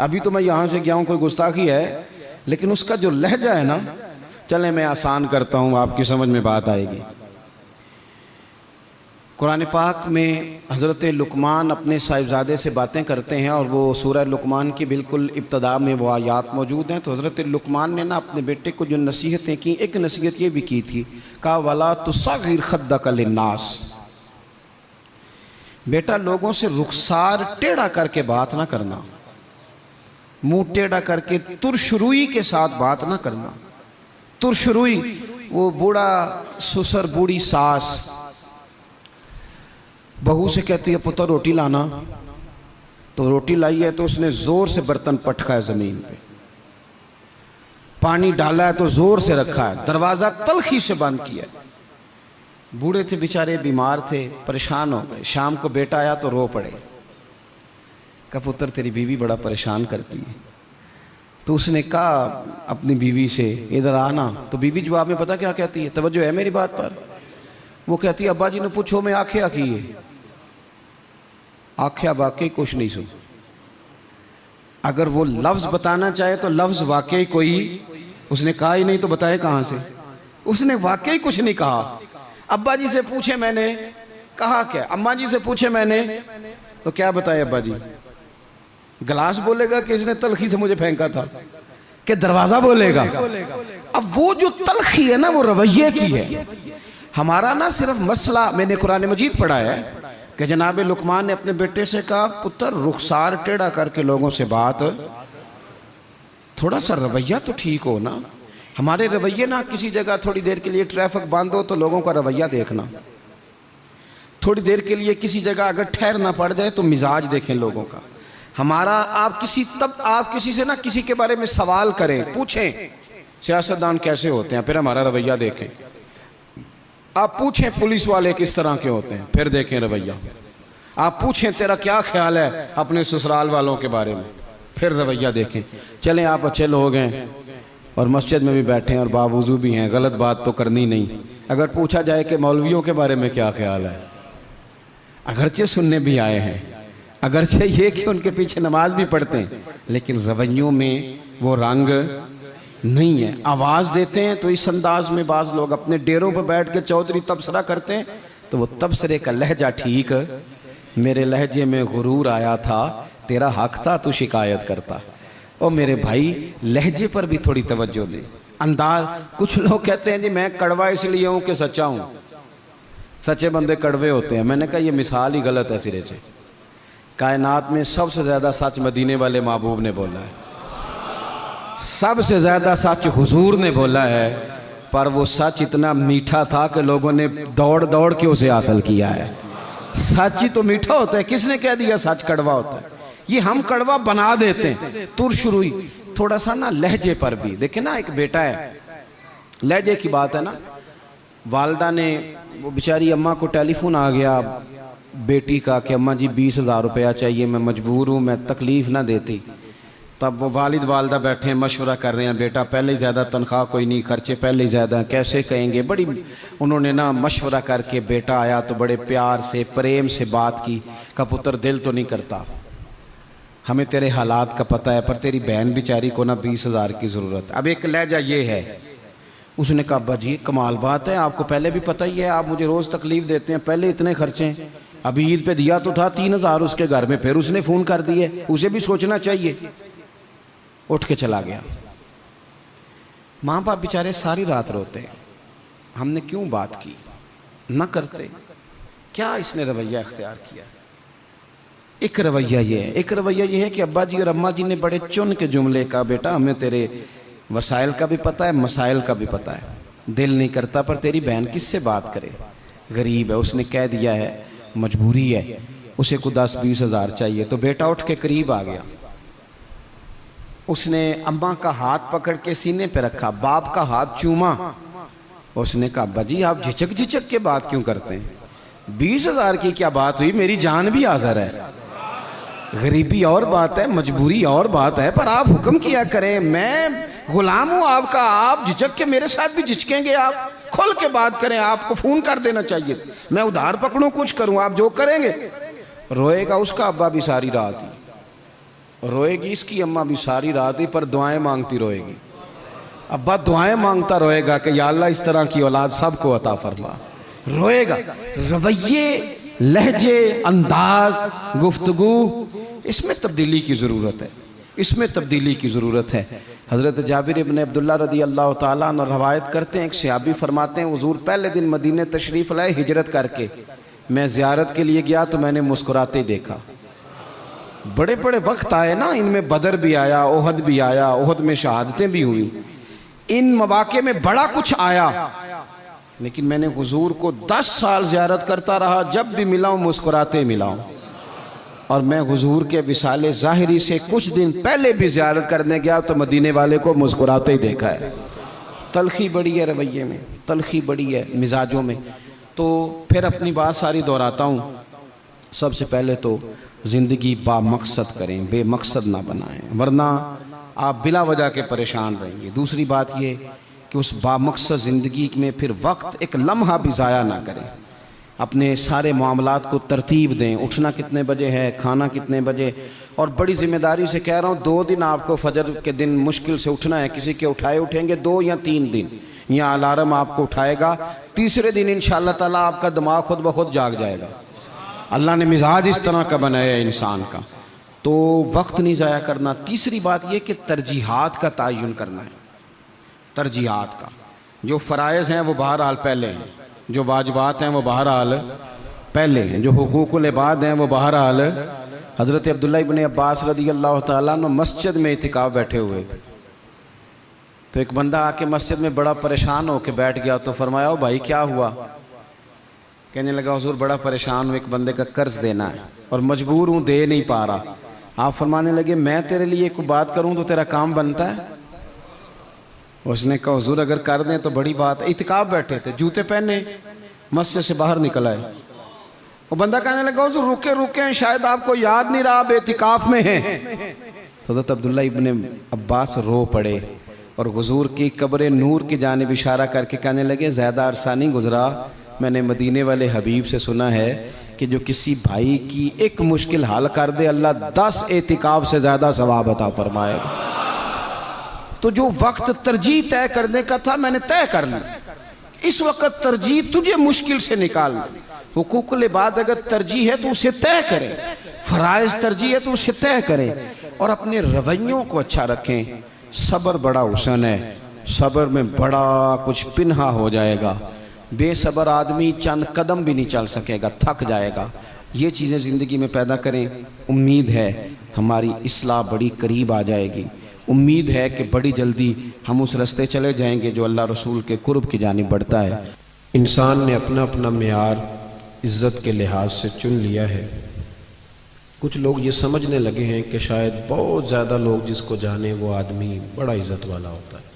अभी तो मैं यहाँ से गया हूँ, कोई गुस्ताखी है, लेकिन उसका जो लहजा है ना, चले मैं आसान करता हूँ, आपकी समझ में बात आएगी। कुरान पाक में हज़रत लुकमान अपने साहिबजादे से बातें करते हैं और वो सूरह लुकमान की बिल्कुल इब्तदा में वो आयात मौजूद हैं। तो हज़रत लुकमान ने ना अपने बेटे को जो नसीहतें की, एक नसीहत ये भी की थी, कहा वला तुसग़िर खद्दक लिन्नास, बेटा लोगों से रुखसार टेढ़ा करके बात ना करना, मुंह टेढ़ा करके तुरशरुई के साथ बात ना करना। तुरशरुई, वो बूढ़ा ससुर बूढ़ी सास बहू से कहती है पुत्र रोटी लाना, तो रोटी लाई है तो उसने जोर से बर्तन पटका है ज़मीन पे, पानी डाला है तो जोर से रखा है, दरवाज़ा तलखी से बंद किया। बूढ़े थे बेचारे, बीमार थे, परेशान हो गए। शाम को बेटा आया तो रो पड़े, कहा पुत्र तेरी बीवी बड़ा परेशान करती है। तो उसने कहा अपनी बीवी से इधर आना, तो बीवी जवाब में पता क्या कहती है, तवज्जो है मेरी बात पर, वो कहती है अब्बा जी ने पूछो मैं आख्या की है, आख्या वाकई कुछ नहीं सुन। अगर वो लफ्ज़ बताना चाहे तो लफ्ज़ वाकई कोई उसने कहा ही नहीं, तो बताए कहाँ से, उसने वाकई कुछ नहीं कहा। अब्बा जी से पूछे मैंने, कहा क्या, अम्मा जी से पूछे मैंने, तो क्या बताए अब्बा जी, गिलास बोलेगा कि इसने तलखी से मुझे फेंका था, कि दरवाज़ा बोलेगा। अब वो जो तलखी है ना, वो रवैये की है। हमारा ना सिर्फ मसला, मैंने कुरान मजीद पढ़ा है कि जनाब लुकमान ने अपने बेटे से कहा पुत्र रुखसार टेढ़ा करके लोगों से बात, थोड़ा सा रवैया तो ठीक हो ना। हमारे रवैये ना, किसी जगह थोड़ी देर के लिए ट्रैफिक बंद हो तो लोगों का रवैया देखना, थोड़ी देर के लिए किसी जगह अगर ठहरना पड़ जाए तो मिजाज देखें लोगों का। हमारा आप किसी से ना किसी के बारे में सवाल करें, पूछें सियासतदान कैसे होते हैं, फिर हमारा रवैया देखें। आप पूछें पुलिस वाले किस तरह के होते हैं, फिर देखें रवैया। आप पूछें तेरा क्या ख्याल है अपने ससुराल वालों के बारे में, फिर रवैया देखें। चलें आप अच्छे लोग हैं और मस्जिद में भी बैठे हैं और बावजूद भी हैं, गलत बात तो करनी नहीं। अगर पूछा जाए कि मौलवियों के बारे में क्या ख्याल है, अगरचे सुनने भी आए हैं, अगरचे ये कि उनके पीछे नमाज भी पढ़ते हैं, लेकिन रवैयों में वो रंग नहीं है। आवाज़ देते हैं तो इस अंदाज में बाज़ लोग अपने डेरों पर बैठ के चौधरी तबसरा करते हैं, तो वो तबसरे का लहजा ठीक, मेरे लहजे में गुरूर आया था, तेरा हक था तू शिकायत करता। और मेरे भाई लहजे पर भी थोड़ी तवज्जो दे, अंदाज। कुछ लोग कहते हैं जी मैं कड़वा इसलिए हूँ कि सच्चा हूँ, सच्चे बंदे कड़वे होते हैं। मैंने कहा ये मिसाल ही गलत है सिरे से। कायनात में सबसे ज़्यादा सच मदीने वाले महबूब ने बोला है, सबसे ज़्यादा सच हुजूर ने बोला है, पर वो सच इतना मीठा था कि लोगों ने दौड़ दौड़ के उसे हासिल किया है। सच ही तो मीठा होता है, किसने कह दिया सच कड़वा होता है? ये हम कड़वा बना देते हैं। तुरशुरुई थोड़ा सा ना लहजे पर भी देखे ना, एक बेटा है, लहजे की बात है ना, वालदा ने, वो बेचारी अम्मा को टेलीफोन आ गया बेटी का कि अम्मा जी 20,000 रुपया चाहिए, मैं मजबूर हूँ, मैं तकलीफ़ ना देती। तब वो वालिद वालदा बैठे हैं, मशवरा कर रहे हैं, बेटा पहले ही ज़्यादा तनख्वाह कोई नहीं, खर्चे पहले ही ज़्यादा, कैसे कहेंगे। बड़ी उन्होंने ना मशवरा करके, बेटा आया तो बड़े प्यार से प्रेम से बात की, का पुत्र दिल तो नहीं करता, हमें तेरे हालात का पता है, पर तेरी बहन बेचारी को ना 20,000 की ज़रूरत। अब एक लहजा ये है, उसने कहा अब्बा जी कमाल बात है, आपको पहले भी पता ही है, आप मुझे रोज़ तकलीफ़ देते हैं, पहले इतने खर्चे, अभी ईद पे दिया तो था 3,000 उसके घर में, फिर उसने फ़ोन कर दिए, उसे भी सोचना चाहिए। उठ के चला गया। माँ बाप बेचारे सारी रात रोते हैं, हमने क्यों बात की, न करते, क्या इसने रवैया इख्तियार किया। एक रवैया ये है, एक रवैया ये है कि अब्बा जी और अम्मा जी ने बड़े चुन के जुमले का, बेटा हमें तेरे वसाइल का भी पता है, मसाइल का भी पता है, दिल नहीं करता, पर तेरी बहन किससे बात करे, गरीब है, उसने कह दिया है, मजबूरी है, उसे को 10-20 हज़ार चाहिए। तो बेटा उठ के करीब आ गया, उसने अम्मा का हाथ पकड़ के सीने पे रखा, बाप का हाथ चूमा। उसने कहा अब्बा जी आप झिझक झिझक के बात क्यों करते हैं, 20,000 की क्या बात हुई, मेरी जान भी हाज़िर है, गरीबी और बात है, मजबूरी और बात है, पर आप हुक्म किया करें, मैं गुलाम हूँ आपका, आप झिझक के मेरे साथ भी झिझकेंगे, आप खुल के बात करें, आपको फ़ोन कर देना चाहिए, मैं उधार पकड़ूँ कुछ करूँ, आप जो करेंगे। रोएगा उसका अब्बा भी सारी रात ही, रोएगी इसकी अम्मा भी सारी रात ही, पर दुआएं मांगती रोएगी। अब्बा दुआएं मांगता रोएगा कि या अल्लाह इस तरह की औलाद सबको अता फरमा। रोएगा। रवैये, लहजे, अंदाज, गुफ्तगू, इसमें तब्दीली की ज़रूरत है, इसमें तब्दीली की ज़रूरत है। हज़रत जाबिर इब्न अब्दुल्लाह रदी अल्लाह ताला अन्हु रवायत करते हैं, एक सहाबी फरमाते हैं हुज़ूर पहले दिन मदीने तशरीफ़ लाए हिजरत करके, मैं ज़ियारत के लिए गया तो मैंने मुस्कुराते ही देखा। बड़े बड़े वक्त आए ना, इनमें बदर भी आया, ओहद भी आया, ओहद में शहादतें भी हुई, इन मौके में बड़ा कुछ आया, लेकिन मैंने हुजूर को 10 साल ज़ियारत करता रहा, जब भी मिला हूँ मुस्कुराते मिला हूँ। और मैं हुजूर के विसाले ज़ाहिरी से कुछ दिन पहले भी ज़ियारत करने गया तो मदीने वाले को मुस्कुराते ही देखा है। तलखी बड़ी है रवैये में, तलखी बड़ी है मिजाजों में। तो फिर अपनी बात सारी दोहराता हूँ। सबसे पहले तो ज़िंदगी बामकसद करें, बेमकसद ना बनाएं, वरना आप बिला वजह के परेशान रहेंगे। दूसरी बात ये कि उस बामकसद ज़िंदगी में फिर वक्त एक लम्हा भी ज़ाया ना करें। अपने सारे मामलात को तरतीब दें, उठना कितने बजे है, खाना कितने बजे। और बड़ी ज़िम्मेदारी से कह रहा हूँ, 2 दिन आपको फजर के दिन मुश्किल से उठना है, किसी के उठाए उठेंगे 2 या 3 दिन, या अलार्म आपको उठाएगा, तीसरे दिन इंशाअल्लाह ताला आपका दिमाग खुद ब खुद जाग जाएगा। अल्लाह ने मिजाज इस तरह का बनाया है इंसान का, तो वक्त नहीं ज़ाया करना। तीसरी बात यह कि तरजीहात का तयन करना है, तरजीहात का। जो फ़राइज़ हैं वो बहरहाल पहले हैं, जो वाजिबात हैं वो बहरहाल पहले हैं, जो हुकूकुल इबाद हैं वो बहरहाल। हज़रत अब्दुल्लाह इब्न अब्बास रज़ी अल्लाह ताला अन्हु मस्जिद में इतिकाफ़ बैठे हुए थे, तो एक बंदा आके मस्जिद में बड़ा परेशान होकर बैठ गया। तो फरमाया, ओ भाई क्या हुआ? कहने लगा, हुज़ूर बड़ा परेशान हूँ, एक बंदे का कर्ज देना है और मजबूर हूँ, दे नहीं पा रहा। आप फरमाने लगे, मैं तेरे लिए कोई बात करूँ तो तेरा काम बनता है? उसने कहा, हुज़ूर अगर कर दें तो बड़ी बात है। इतिकाफ़ बैठे थे, जूते पहने मस्जिद से बाहर निकल आए। वो बंदा कहने लगा, हुज़ूर रुके रुके, शायद आपको याद नहीं रहा, आप इतिकाफ़ में हैं। तो हज़रत अब्दुल्लाह इब्न अब्बास रो पड़े और हुज़ूर की कब्र नूर की जानिब इशारा करके कहने लगे, ज़्यादा अरसा नहीं गुजरा, मैंने मदीने वाले हबीब से सुना है कि जो किसी भाई की एक मुश्किल हल कर दे, अल्लाह 10 एतिकाफ़ से ज़्यादा सवाब अता फरमाएगा। तो जो वक्त तरजीह तय करने का था मैंने तय कर लिया। इस वक्त तरजीह तुझे मुश्किल से निकाल। हुकूकुल इबाद अगर तरजीह है तो उसे तय करें, फ़राइज़ तरजीह है तो उसे तय करें, और अपने रवैयों को अच्छा रखें। सब्र बड़ा हुसन है, सब्र में बड़ा कुछ पिन्हा हो जाएगा। बेसब्र आदमी चंद कदम भी नहीं चल सकेगा, थक जाएगा। ये चीज़ें ज़िंदगी में पैदा करें। उम्मीद है हमारी इस्लाह बड़ी करीब आ जाएगी। उम्मीद है कि बड़ी जल्दी हम उस रास्ते चले जाएंगे जो अल्लाह रसूल के कुर्ब की जानिब बढ़ता है। इंसान ने अपना अपना मेयार इज़्ज़त के लिहाज से चुन लिया है। कुछ लोग ये समझने लगे हैं कि शायद बहुत ज़्यादा लोग जिसको जाने वो आदमी बड़ा इज़्ज़त वाला होता है,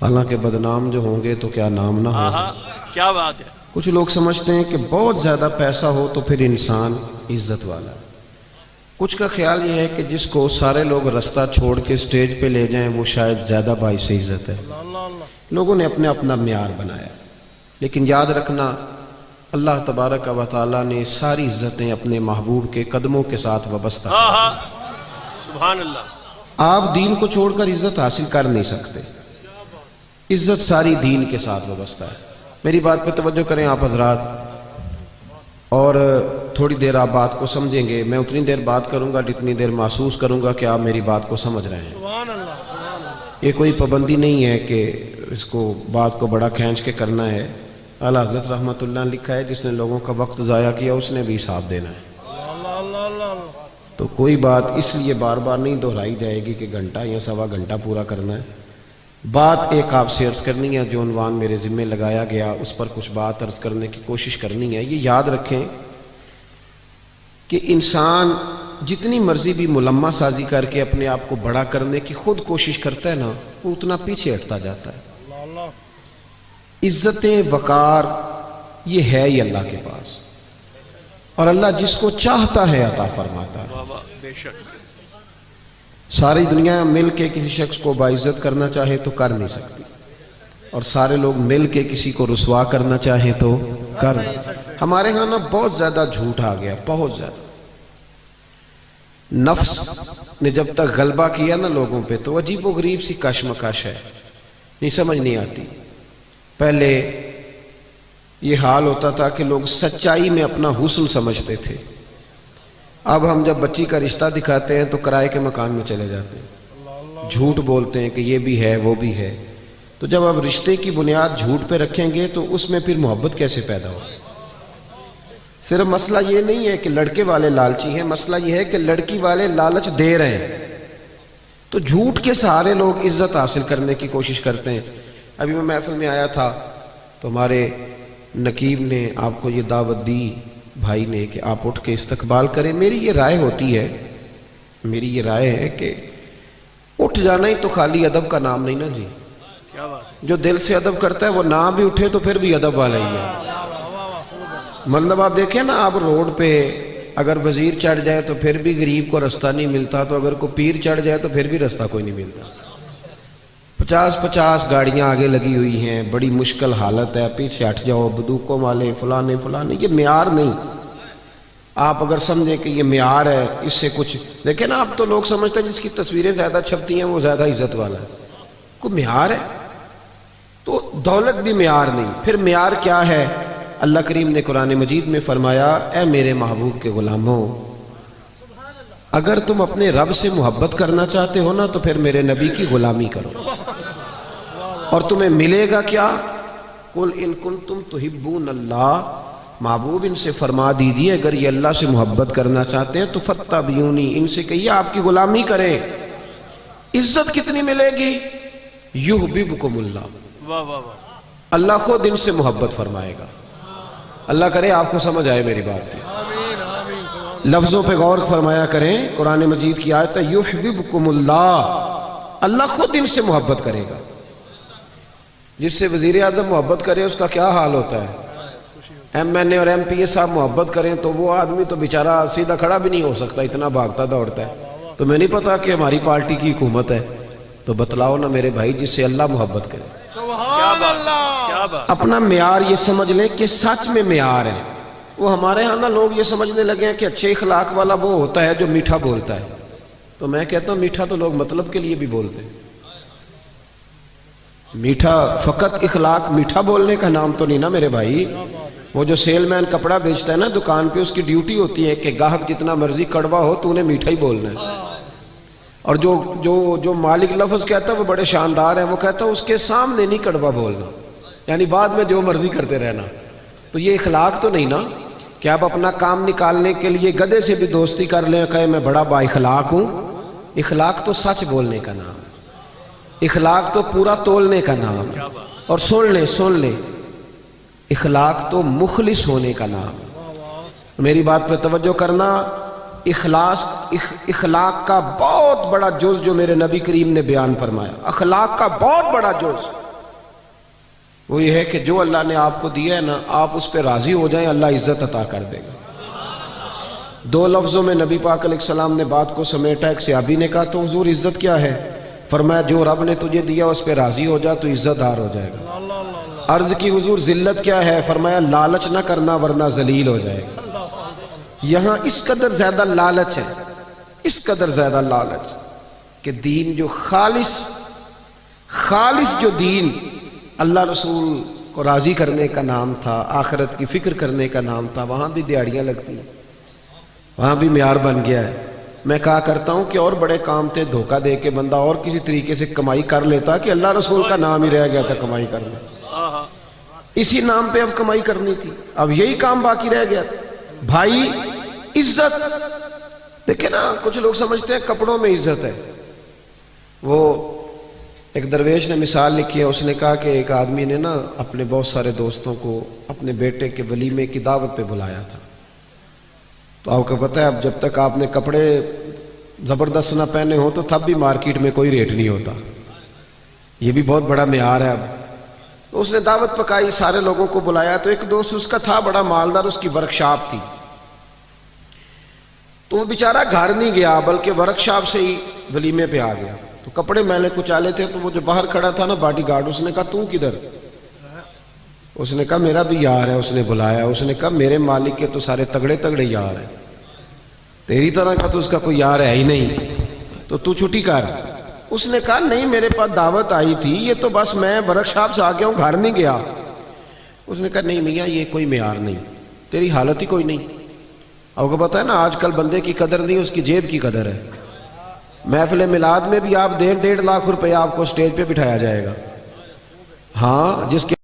हालांकि बदनाम जो होंगे तो क्या नाम ना हो। क्या बात है। कुछ लोग समझते हैं कि बहुत ज़्यादा पैसा हो तो फिर इंसान इज़्ज़त वाला है। कुछ का ख्याल ये है कि जिसको सारे लोग रास्ता छोड़ के स्टेज पे ले जाएं वो शायद ज़्यादा बाइसे इज़्ज़त है। लोगों ने अपने अपना म्यार बनाया, लेकिन याद रखना अल्लाह तबारक व तआला ने सारी इज़्ज़तें अपने महबूब के कदमों के साथ वाबस्ता। सुभान अल्लाह। आप दीन को छोड़कर इज़्ज़त हासिल कर नहीं सकते, इज़्ज़त सारी दीन के साथ वाबस्ता है। मेरी बात पे तवज्जो करें आप हजरात, और थोड़ी देर आप बात को समझेंगे। मैं उतनी देर बात करूंगा जितनी देर महसूस करूंगा कि आप मेरी बात को समझ रहे हैं। ये कोई पाबंदी नहीं है कि इसको बात को बड़ा खींच के करना है। आला हज़रत रहमतुल्लाह ने लिखा है, जिसने लोगों का वक्त ज़ाया किया उसने भी हिसाब देना है। तो कोई बात इसलिए बार बार नहीं दोहराई जाएगी कि घंटा या सवा घंटा पूरा करना है। बात एक आपसे अर्ज़ करनी है, जो उन्वान मेरे ज़िम्मे लगाया गया उस पर कुछ बात अर्ज़ करने की कोशिश करनी है। ये याद रखें कि इंसान जितनी मर्जी भी मुलम्मा साजी करके अपने आप को बड़ा करने की खुद कोशिश करता है ना, वो उतना पीछे हटता जाता है। इज्जतें वकार ये है ही अल्लाह के पास, और अल्लाह जिसको चाहता है अता फरमाता है। बेशक सारी दुनिया मिल के किसी शख्स को बाइज्जत करना चाहे तो कर नहीं सकती, और सारे लोग मिल के किसी को रुसवा करना चाहे तो कर। हमारे यहाँ ना बहुत ज्यादा झूठ आ गया, बहुत ज्यादा। नफ्स ने जब तक गलबा किया ना लोगों पे, तो अजीबो गरीब सी कशमकश है, नहीं समझ नहीं आती। पहले ये हाल होता था कि लोग सच्चाई में अपना हुस्न समझते थे। अब हम जब बच्ची का रिश्ता दिखाते हैं तो किराए के मकान में चले जाते हैं, झूठ बोलते हैं कि ये भी है वो भी है। तो जब अब रिश्ते की बुनियाद झूठ पे रखेंगे तो उसमें फिर मोहब्बत कैसे पैदा हो? सिर्फ मसला ये नहीं है कि लड़के वाले लालची हैं, मसला ये है कि लड़की वाले लालच दे रहे हैं। तो झूठ के सहारे लोग इज्जत हासिल करने की कोशिश करते हैं। अभी मैं महफिल में आया था तो हमारे नकीब ने आपको ये दावत दी भाई ने कि आप उठ के इस्तकबाल करें। मेरी ये राय होती है, मेरी ये राय है कि उठ जाना ही तो खाली अदब का नाम नहीं ना जी। क्या बात है? जो दिल से अदब करता है वो ना भी उठे तो फिर भी अदब वाला ही है। मतलब आप देखें ना, आप रोड पे अगर वजीर चढ़ जाए तो फिर भी गरीब को रास्ता नहीं मिलता, तो अगर कोई पीर चढ़ जाए तो फिर भी रास्ता कोई नहीं मिलता। 50-50 गाड़ियां आगे लगी हुई हैं, बड़ी मुश्किल हालत है, पीछे हट जाओ, बंदूकों वाले फलाने फलाने। ये म्यार नहीं। आप अगर समझे कि ये म्यार है, इससे कुछ देखें ना, आप तो लोग समझते हैं जिसकी तस्वीरें ज्यादा छपती हैं वो ज्यादा इज्जत वाला है। कोई म्यार है तो दौलत भी म्यार नहीं। फिर म्यार क्या है? अल्लाह करीम ने कुरान मजीद में फरमाया, ए मेरे महबूब के गुलामों, अगर तुम अपने रब से मोहब्बत करना चाहते हो ना तो फिर मेरे नबी की गुलामी करो। और तुम्हें मिलेगा क्या? कुल इन कुंतुम तुहिब्बून अल्लाह, महबूब इनसे फरमा दीजिए अगर ये अल्लाह से मोहब्बत करना चाहते हैं तो फत्तबिऊनी, इनसे कहिए आपकी गुलामी करें। इज्जत कितनी मिलेगी? युहब्बिबकुमुल्लाह, वाह वाह वाह। अल्लाह खुद इनसे मोहब्बत फरमाएगा। अल्लाह करे आपको समझ आए मेरी बात की। लफ्जों पे गौर फरमाया करें। कुरान मजीद की आयत है युहब्बिबकुमुल्लाह, अल्लाह खुद इनसे मोहब्बत करेगा। जिससे वजीर आजम मोहब्बत करे उसका क्या हाल होता है? MNA और MPA साहब मोहब्बत करें तो वो आदमी तो बेचारा सीधा खड़ा भी नहीं हो सकता, इतना भागता दौड़ता है। तो मैं नहीं पता कि हमारी पार्टी की हुकूमत है, तो बतलाओ ना मेरे भाई, जिससे अल्लाह मोहब्बत करे। क्या बात, क्या बात। अपना म्यार ये समझ लें कि सच में म्यार है। वो हमारे यहाँ ना लोग ये समझने लगे हैं कि अच्छे इखलाक वाला वो होता है जो मीठा बोलता है। तो मैं कहता हूँ मीठा तो लोग मतलब के लिए भी बोलते हैं। मीठा फकत इखलाक मीठा बोलने का नाम तो नहीं ना मेरे भाई। वो जो सेलमैन कपड़ा बेचता है ना दुकान पे, उसकी ड्यूटी होती है कि गाहक जितना मर्जी कड़वा हो तो उन्हें मीठा ही बोलना है। और जो जो जो मालिक लफ्ज कहता है वो बड़े शानदार है, वो कहता है उसके सामने नहीं कड़वा बोलना, यानी बाद में जो मर्जी करते रहना। तो ये इखलाक तो नहीं ना कि आप अपना काम निकालने के लिए गधे से भी दोस्ती कर लें, कहे मैं बड़ा बाइखलाक हूँ। इखलाक तो सच बोलने का नाम है, इखलाक तो पूरा तोलने का नाम है। और सुन ले इखलाक तो मुखलिस होने का नाम है। मेरी बात पे तवज्जो करना। इखलाक का बहुत बड़ा जुज़ जो मेरे नबी करीम ने बयान फरमाया, अखलाक का बहुत बड़ा जुज़ वो ये है कि जो अल्लाह ने आपको दिया है ना, आप उस पर राजी हो जाएं, अल्लाह इज्जत अता कर देगा। दो लफ्जों में नबी पाक अलैहिस्सलाम ने बात को समेटा। एक सहाबी ने कहा तो हुजूर इज्जत क्या है? फरमाया जो रब ने तुझे दिया उस पर राजी हो जा तो इज्जतदार हो जाएगा। अर्ज की हुजूर जिल्लत क्या है? फरमाया लालच ना करना वरना जलील हो जाएगा। यहां इस कदर ज्यादा लालच है, इस कदर ज्यादा लालच कि दीन जो खालिस जो दीन अल्लाह रसूल को राजी करने का नाम था, आखिरत की फिक्र करने का नाम था, वहां भी दिहाड़ियां लगती हैं, वहां भी म्यार बन गया है। मैं कहा करता हूं कि और बड़े काम थे, धोखा दे के बंदा और किसी तरीके से कमाई कर लेता कि अल्लाह रसूल का नाम ही रह गया था कमाई करना। इसी नाम पे अब कमाई करनी थी, अब यही काम बाकी रह गया। भाई इज्जत देखे ना, कुछ लोग समझते हैं कपड़ों में इज्जत है। वो एक दरवेश ने मिसाल लिखी है, उसने कहा कि एक आदमी ने ना अपने बहुत सारे दोस्तों को अपने बेटे के वलीमे की दावत पे बुलाया था। तो आपको पता है अब जब तक आपने कपड़े जबरदस्त ना पहने हो तो तब भी मार्केट में कोई रेट नहीं होता। ये भी बहुत बड़ा म्यार है। अब तो उसने दावत पकाई, सारे लोगों को बुलाया। तो एक दोस्त उसका था बड़ा मालदार, उसकी वर्कशॉप थी, तो वो बेचारा घर नहीं गया बल्कि वर्कशॉप से ही वलीमे पे आ गया। तो कपड़े मैले कुचाले थे, तो वो जो बाहर खड़ा था ना बॉडीगार्ड, उसने कहा तू किधर? उसने कहा मेरा भी यार है, उसने बुलाया। उसने कहा मेरे मालिक के तो सारे तगड़े तगड़े यार हैं, तेरी तरह का तो उसका कोई यार है ही नहीं। तो तू छुट्टी कर। उसने कहा नहीं, मेरे पास दावत आई थी, ये तो बस मैं वर्कशॉप से आके हूँ, घर नहीं गया। उसने कहा नहीं मियाँ, ये कोई मेयार नहीं, तेरी हालत ही कोई नहीं। आपको पता है ना, आजकल बंदे की कदर नहीं, उसकी जेब की कदर है। महफिल मिलाद में भी आप 1.5 लाख रुपए आपको स्टेज पे बिठाया जाएगा। हाँ, जिसके